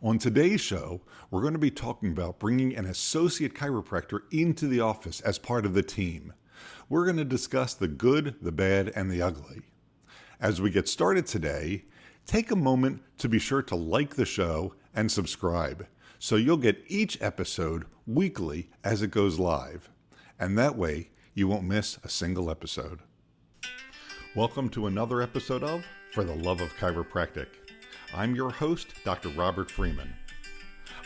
On today's show, we're going to be talking about bringing an associate chiropractor into the office as part of the team. We're going to discuss the good, the bad, and the ugly. As we get started today, take a moment to be sure to like the show and subscribe so you'll get each episode weekly as it goes live. And that way, you won't miss a single episode. Welcome to another episode of For the Love of Chiropractic. I'm your host, Dr. Robert Freeman.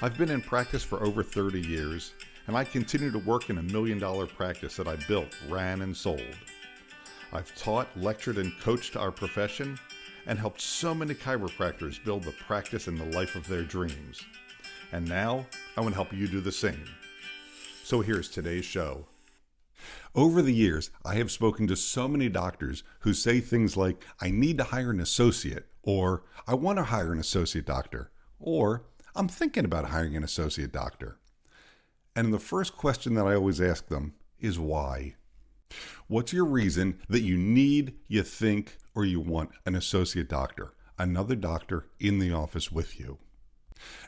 I've been in practice for over 30 years, and I continue to work in a $1 million practice that I built, ran, and sold. I've taught, lectured, and coached our profession, and helped so many chiropractors build the practice and the life of their dreams. And now, I want to help you do the same. So here's today's show. Over the years, I have spoken to so many doctors who say things like, I need to hire an associate, or I want to hire an associate doctor, or I'm thinking about hiring an associate doctor. And the first question that I always ask them is why? What's your reason that you need, you think, or you want an associate doctor, another doctor in the office with you?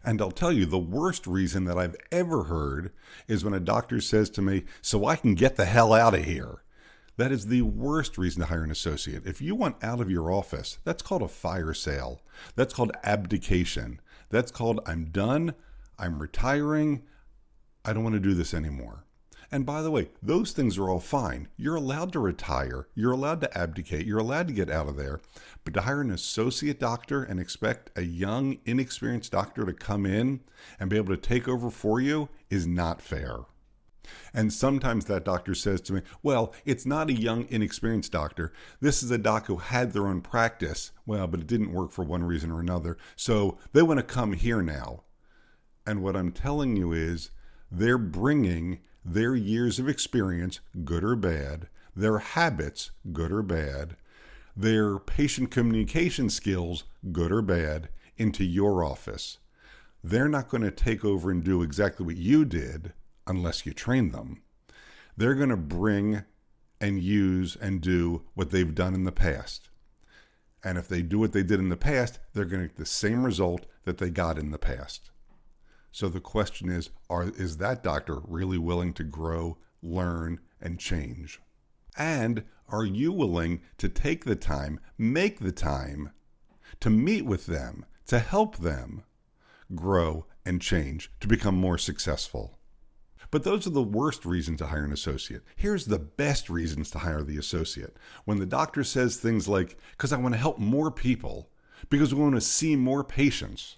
And I'll tell you, the worst reason that I've ever heard is when a doctor says to me, so I can get the hell out of here. That is the worst reason to hire an associate. If you want out of your office, that's called a fire sale. That's called abdication. That's called I'm done, I'm retiring, I don't want to do this anymore. And by the way, those things are all fine. You're allowed to retire. You're allowed to abdicate. You're allowed to get out of there. But to hire an associate doctor and expect a young, inexperienced doctor to come in and be able to take over for you is not fair. And sometimes that doctor says to me, well, it's not a young, inexperienced doctor. This is a doc who had their own practice. Well, but it didn't work for one reason or another. So they want to come here now. And what I'm telling you is they're bringing their years of experience, good or bad, their habits, good or bad, their patient communication skills, good or bad, into your office. They're not going to take over and do exactly what you did unless you train them. They're going to bring and use and do what they've done in the past. And if they do what they did in the past, they're going to get the same result that they got in the past. So the question is that doctor really willing to grow, learn, and change? And are you willing to take the time, make the time to meet with them, to help them grow and change, to become more successful? But those are the worst reasons to hire an associate. Here's the best reasons to hire the associate. When the doctor says things like, because I want to help more people, because we want to see more patients,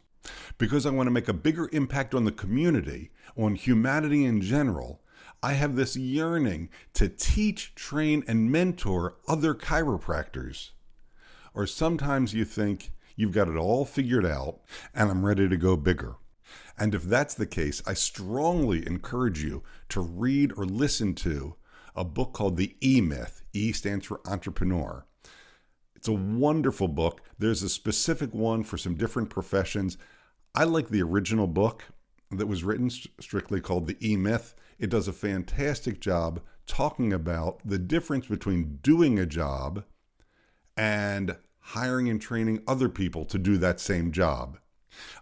because I want to make a bigger impact on the community, on humanity in general, I have this yearning to teach, train, and mentor other chiropractors. Or sometimes you think you've got it all figured out and I'm ready to go bigger. And if that's the case, I strongly encourage you to read or listen to a book called The E-Myth. E stands for entrepreneur. It's a wonderful book. There's a specific one for some different professions. I like the original book that was written strictly called The E-Myth. It does a fantastic job talking about the difference between doing a job and hiring and training other people to do that same job.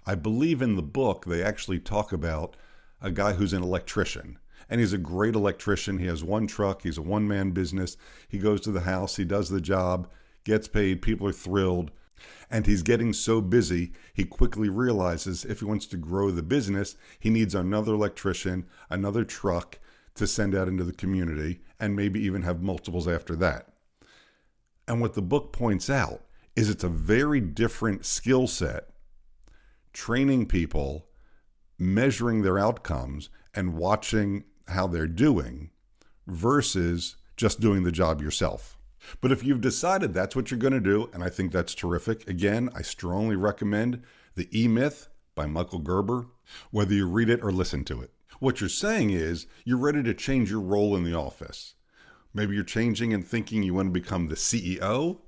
I believe in the book they actually talk about a guy who's an electrician. And he's a great electrician. He has one truck. He's a one-man business. He goes to the house. He does the job, gets paid. People are thrilled. And he's getting so busy, he quickly realizes if he wants to grow the business, he needs another electrician, another truck to send out into the community, and maybe even have multiples after that. And what the book points out is it's a very different skill set, training people, measuring their outcomes, and watching how they're doing versus just doing the job yourself. But if you've decided that's what you're going to do, and I think that's terrific, again, I strongly recommend The E-Myth by Michael Gerber, whether you read it or listen to it. What you're saying is you're ready to change your role in the office. Maybe you're changing and thinking you want to become the CEO,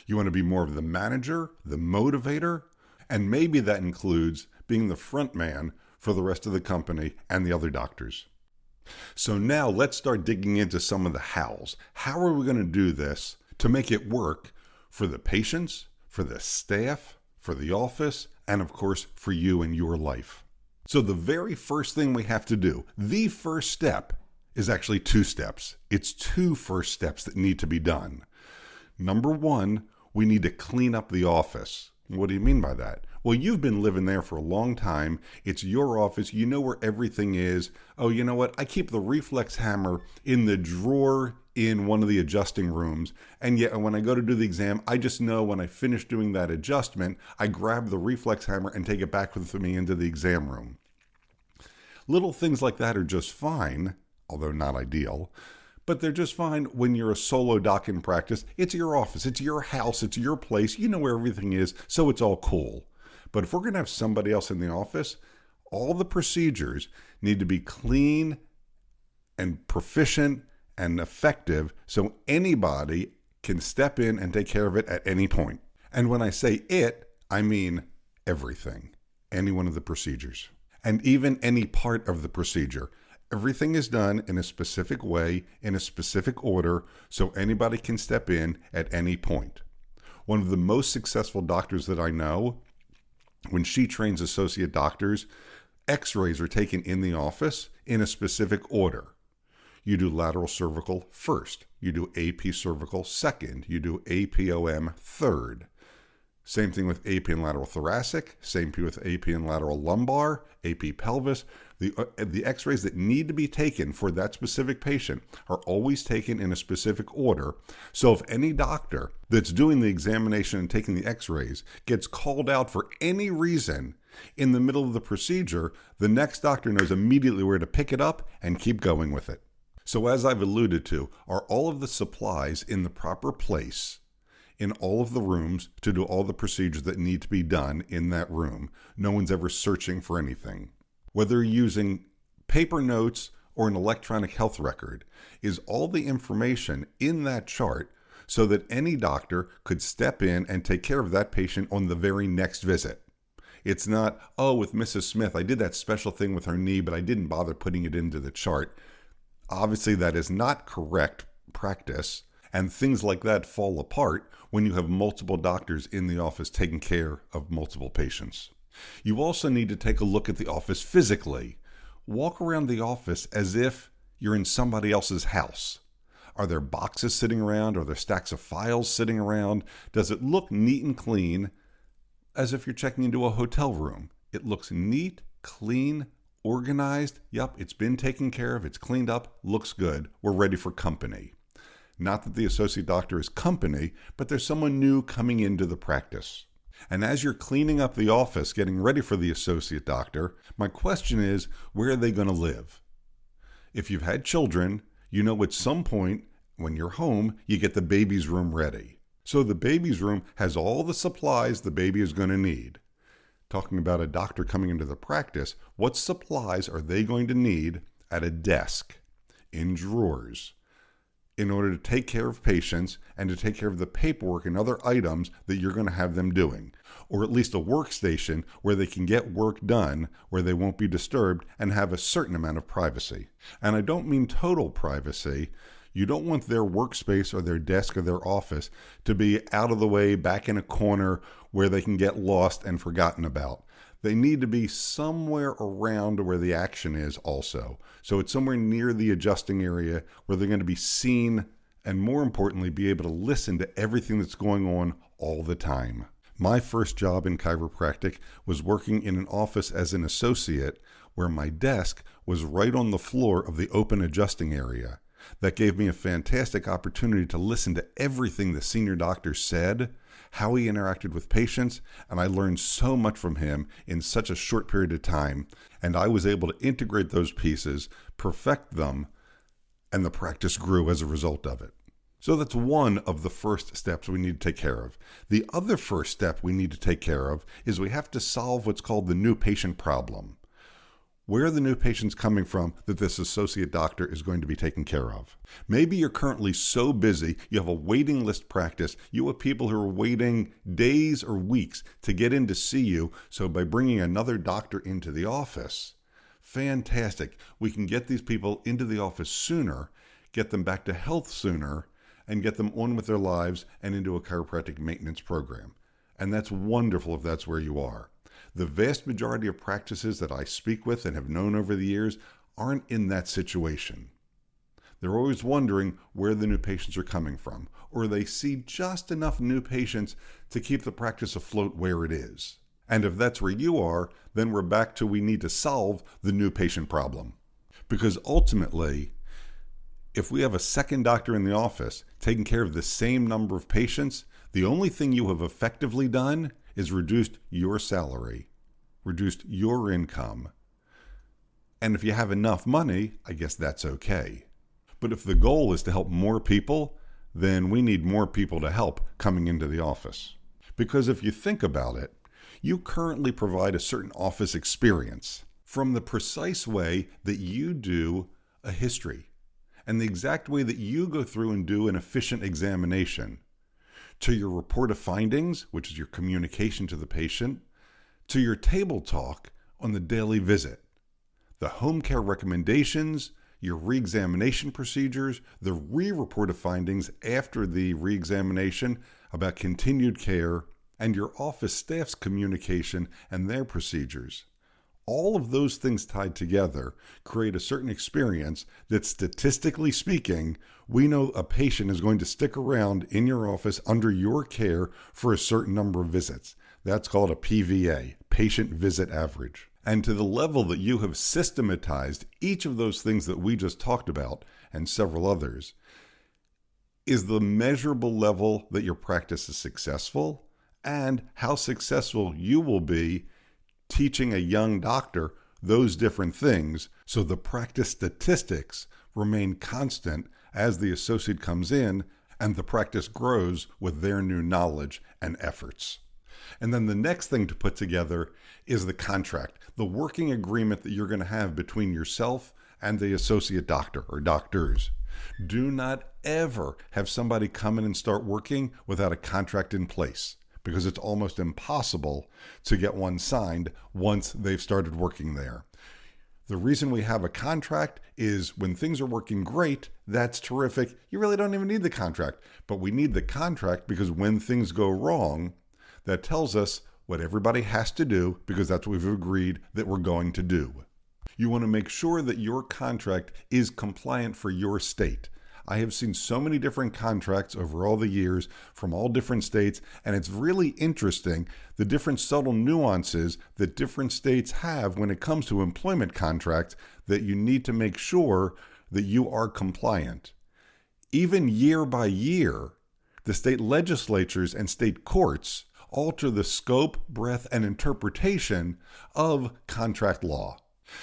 you want to be more of the manager, the motivator, and maybe that includes being the front man for the rest of the company and the other doctors. So now let's start digging into some of the hows. How are we going to do this to make it work for the patients, for the staff, for the office, and of course for you and your life. So the very first thing we have to do, the first step, is actually two steps. It's two first steps that need to be done. Number one, we need to clean up the office. What do you mean by that? Well, you've been living there for a long time. It's your office. You know where everything is. Oh, you know what? I keep the reflex hammer in the drawer in one of the adjusting rooms. And yet when I go to do the exam, I just know when I finish doing that adjustment, I grab the reflex hammer and take it back with me into the exam room. Little things like that are just fine, although not ideal. But they're just fine when you're a solo doc in practice. It's your office, it's your house, it's your place. You know where everything is, so it's all cool. But if we're going to have somebody else in the office, all the procedures need to be clean and proficient and effective so anybody can step in and take care of it at any point. And when I say it, I mean everything, any one of the procedures, and even any part of the procedure. Everything is done in a specific way, in a specific order, so anybody can step in at any point. One of the most successful doctors that I know, when she trains associate doctors, x-rays are taken in the office in a specific order. You do lateral cervical first. You do AP cervical second. You do APOM third. Same thing with AP and lateral thoracic. Same thing with AP and lateral lumbar, AP pelvis. The x-rays that need to be taken for that specific patient are always taken in a specific order. So if any doctor that's doing the examination and taking the x-rays gets called out for any reason in the middle of the procedure, the next doctor knows immediately where to pick it up and keep going with it. So as I've alluded to, are all of the supplies in the proper place in all of the rooms to do all the procedures that need to be done in that room? No one's ever searching for anything. Whether you're using paper notes or an electronic health record, is all the information in that chart so that any doctor could step in and take care of that patient on the very next visit. It's not, oh, with Mrs. Smith, I did that special thing with her knee, but I didn't bother putting it into the chart. Obviously, that is not correct practice, and things like that fall apart when you have multiple doctors in the office taking care of multiple patients. You also need to take a look at the office physically. Walk around the office as if you're in somebody else's house. Are there boxes sitting around? Are there stacks of files sitting around? Does it look neat and clean as if you're checking into a hotel room? It looks neat, clean, organized. Yep, it's been taken care of. It's cleaned up, looks good. We're ready for company. Not that the associate doctor is company, but there's someone new coming into the practice. And as you're cleaning up the office, getting ready for the associate doctor, my question is, where are they going to live? If you've had children, you know at some point when you're home, you get the baby's room ready. So the baby's room has all the supplies the baby is going to need. Talking about a doctor coming into the practice, what supplies are they going to need at a desk, in drawers, in order to take care of patients and to take care of the paperwork and other items that you're going to have them doing, or at least a workstation where they can get work done, where they won't be disturbed and have a certain amount of privacy. And I don't mean total privacy. You don't want their workspace or their desk or their office to be out of the way, back in a corner where they can get lost and forgotten about. They need to be somewhere around where the action is also. So it's somewhere near the adjusting area where they're going to be seen and, more importantly, be able to listen to everything that's going on all the time. My first job in chiropractic was working in an office as an associate where my desk was right on the floor of the open adjusting area. That gave me a fantastic opportunity to listen to everything the senior doctor said, how he interacted with patients, and I learned so much from him in such a short period of time, and I was able to integrate those pieces, perfect them, and the practice grew as a result of it. So that's one of the first steps we need to take care of. The other first step we need to take care of is we have to solve what's called the new patient problem. Where are the new patients coming from that this associate doctor is going to be taking care of? Maybe you're currently so busy, you have a waiting list practice. You have people who are waiting days or weeks to get in to see you. So by bringing another doctor into the office, fantastic. We can get these people into the office sooner, get them back to health sooner, and get them on with their lives and into a chiropractic maintenance program. And that's wonderful if that's where you are. The vast majority of practices that I speak with and have known over the years aren't in that situation. They're always wondering where the new patients are coming from, or they see just enough new patients to keep the practice afloat where it is. And if that's where you are, then we're back to we need to solve the new patient problem. Because ultimately, if we have a second doctor in the office taking care of the same number of patients, the only thing you have effectively done is reduced your salary, reduced your income. And if you have enough money, I guess that's okay. But if the goal is to help more people, then we need more people to help coming into the office. Because if you think about it, you currently provide a certain office experience from the precise way that you do a history and the exact way that you go through and do an efficient examination, to your report of findings, which is your communication to the patient, to your table talk on the daily visit, the home care recommendations, your re-examination procedures, the re-report of findings after the re-examination about continued care, and your office staff's communication and their procedures. All of those things tied together create a certain experience that, statistically speaking, we know a patient is going to stick around in your office under your care for a certain number of visits. That's called a PVA, patient visit average. And to the level that you have systematized each of those things that we just talked about, and several others, is the measurable level that your practice is successful and how successful you will be teaching a young doctor those different things so the practice statistics remain constant as the associate comes in and the practice grows with their new knowledge and efforts. And then the next thing to put together is the contract, the working agreement that you're going to have between yourself and the associate doctor or doctors. Do not ever have somebody come in and start working without a contract in place, because it's almost impossible to get one signed once they've started working there. The reason we have a contract is when things are working great, that's terrific. You really don't even need the contract. But we need the contract because when things go wrong, that tells us what everybody has to do because that's what we've agreed that we're going to do. You want to make sure that your contract is compliant for your state. I have seen so many different contracts over all the years from all different states, and it's really interesting the different subtle nuances that different states have when it comes to employment contracts that you need to make sure that you are compliant. Even year by year, the state legislatures and state courts alter the scope, breadth, and interpretation of contract law.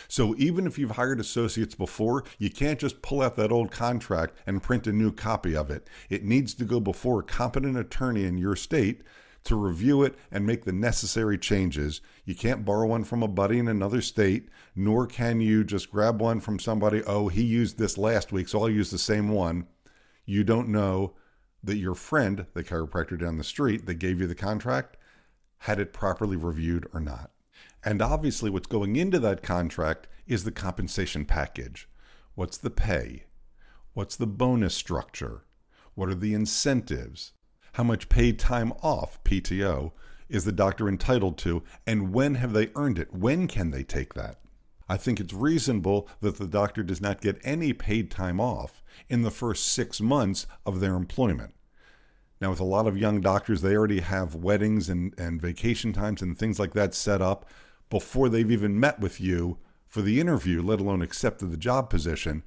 So even if you've hired associates before, you can't just pull out that old contract and print a new copy of it. It needs to go before a competent attorney in your state to review it and make the necessary changes. You can't borrow one from a buddy in another state, nor can you just grab one from somebody, oh, he used this last week, so I'll use the same one. You don't know that your friend, the chiropractor down the street that gave you the contract, had it properly reviewed or not. And obviously what's going into that contract is the compensation package. What's the pay? What's the bonus structure? What are the incentives? How much paid time off, PTO, is the doctor entitled to? And when have they earned it? When can they take that? I think it's reasonable that the doctor does not get any paid time off in the first 6 months of their employment. Now, with a lot of young doctors, they already have weddings and vacation times and things like that set up before they've even met with you for the interview, let alone accepted the job position.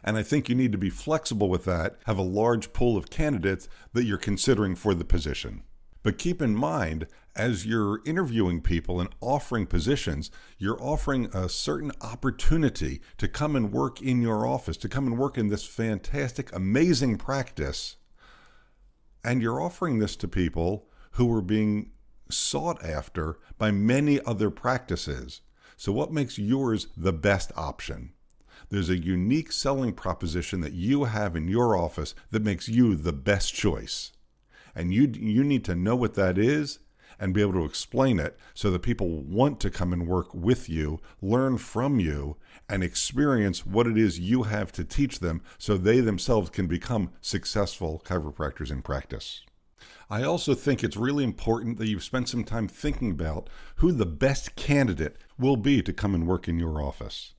And I think you need to be flexible with that, have a large pool of candidates that you're considering for the position. But keep in mind, as you're interviewing people and offering positions, you're offering a certain opportunity to come and work in your office, to come and work in this fantastic, amazing practice. And you're offering this to people who are being sought after by many other practices. So what makes yours the best option? There's a unique selling proposition that you have in your office that makes you the best choice. And you need to know what that is and be able to explain it so that people want to come and work with you, learn from you, and experience what it is you have to teach them so they themselves can become successful chiropractors in practice. I also think it's really important that you've spent some time thinking about who the best candidate will be to come and work in your office.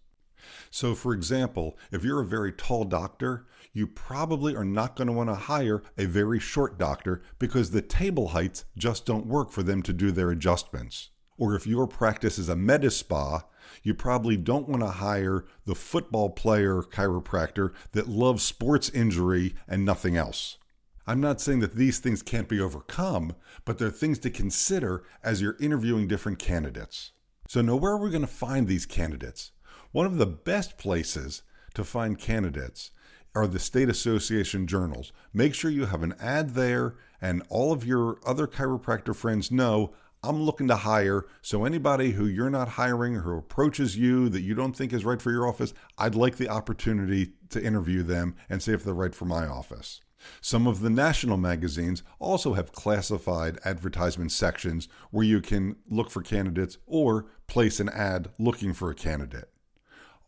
So, for example, if you're a very tall doctor, you probably are not going to want to hire a very short doctor because the table heights just don't work for them to do their adjustments. Or if your practice is a med spa, you probably don't want to hire the football player chiropractor that loves sports injury and nothing else. I'm not saying that these things can't be overcome, but they're things to consider as you're interviewing different candidates. So now where are we going to find these candidates? One of the best places to find candidates are the state association journals. Make sure you have an ad there and all of your other chiropractor friends know I'm looking to hire, so anybody who you're not hiring or who approaches you that you don't think is right for your office, I'd like the opportunity to interview them and see if they're right for my office. Some of the national magazines also have classified advertisement sections where you can look for candidates or place an ad looking for a candidate.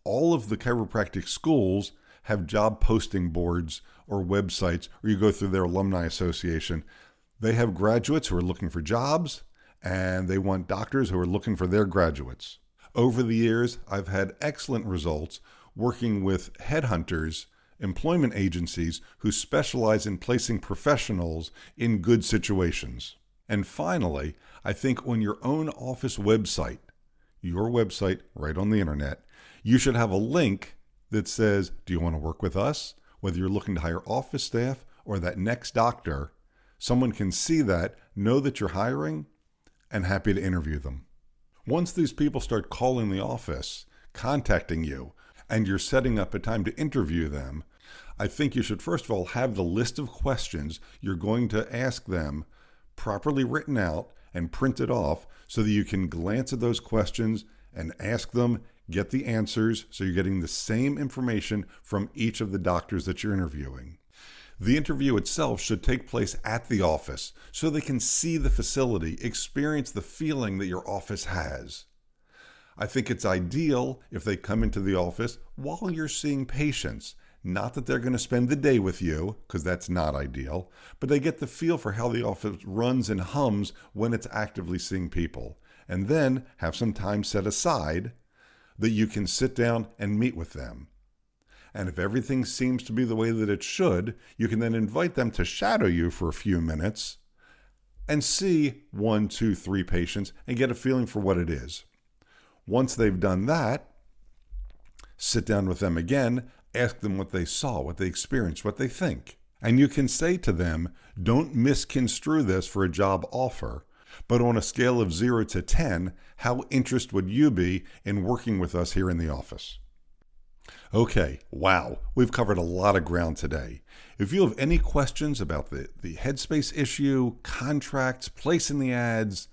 All of the chiropractic schools have job posting boards or websites where you go through their alumni association. They have graduates who are looking for jobs, and they want doctors who are looking for their graduates. Over the years, I've had excellent results working with headhunters, employment agencies who specialize in placing professionals in good situations. And finally, I think on your own office website, your website right on the internet, you should have a link that says, do you want to work with us? Whether you're looking to hire office staff or that next doctor, someone can see that, know that you're hiring, and happy to interview them. Once these people start calling the office, contacting you, and you're setting up a time to interview them, I think you should first of all have the list of questions you're going to ask them properly written out and printed off so that you can glance at those questions and ask them, get the answers, so you're getting the same information from each of the doctors that you're interviewing. The interview itself should take place at the office so they can see the facility, experience the feeling that your office has. I think it's ideal if they come into the office while you're seeing patients. Not that they're going to spend the day with you, because that's not ideal, but they get the feel for how the office runs and hums when it's actively seeing people. And then have some time set aside that you can sit down and meet with them. And if everything seems to be the way that it should, you can then invite them to shadow you for a few minutes and see 1, 2, 3 patients and get a feeling for what it is. Once they've done that, sit down with them again, ask them what they saw, what they experienced, what they think. And you can say to them, don't misconstrue this for a job offer, but on a scale of 0 to 10, how interested would you be in working with us here in the office? Okay, wow, we've covered a lot of ground today. If you have any questions about the Headspace issue, contracts, placing the ads,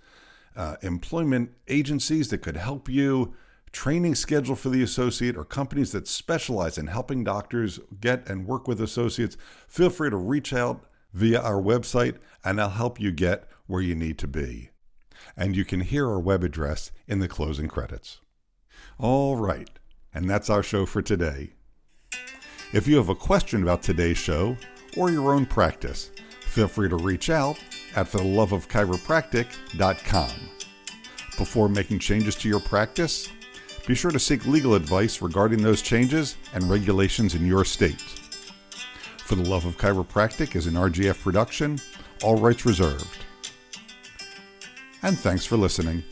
employment agencies that could help you, training schedule for the associate, or companies that specialize in helping doctors get and work with associates, feel free to reach out via our website and I'll help you get where you need to be. And you can hear our web address in the closing credits. All right. And that's our show for today. If you have a question about today's show or your own practice, feel free to reach out at fortheloveofchiropractic.com. Before making changes to your practice, be sure to seek legal advice regarding those changes and regulations in your state. For the Love of Chiropractic is an RGF production, all rights reserved. And thanks for listening.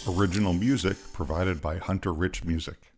Original music provided by Hunter Rich Music.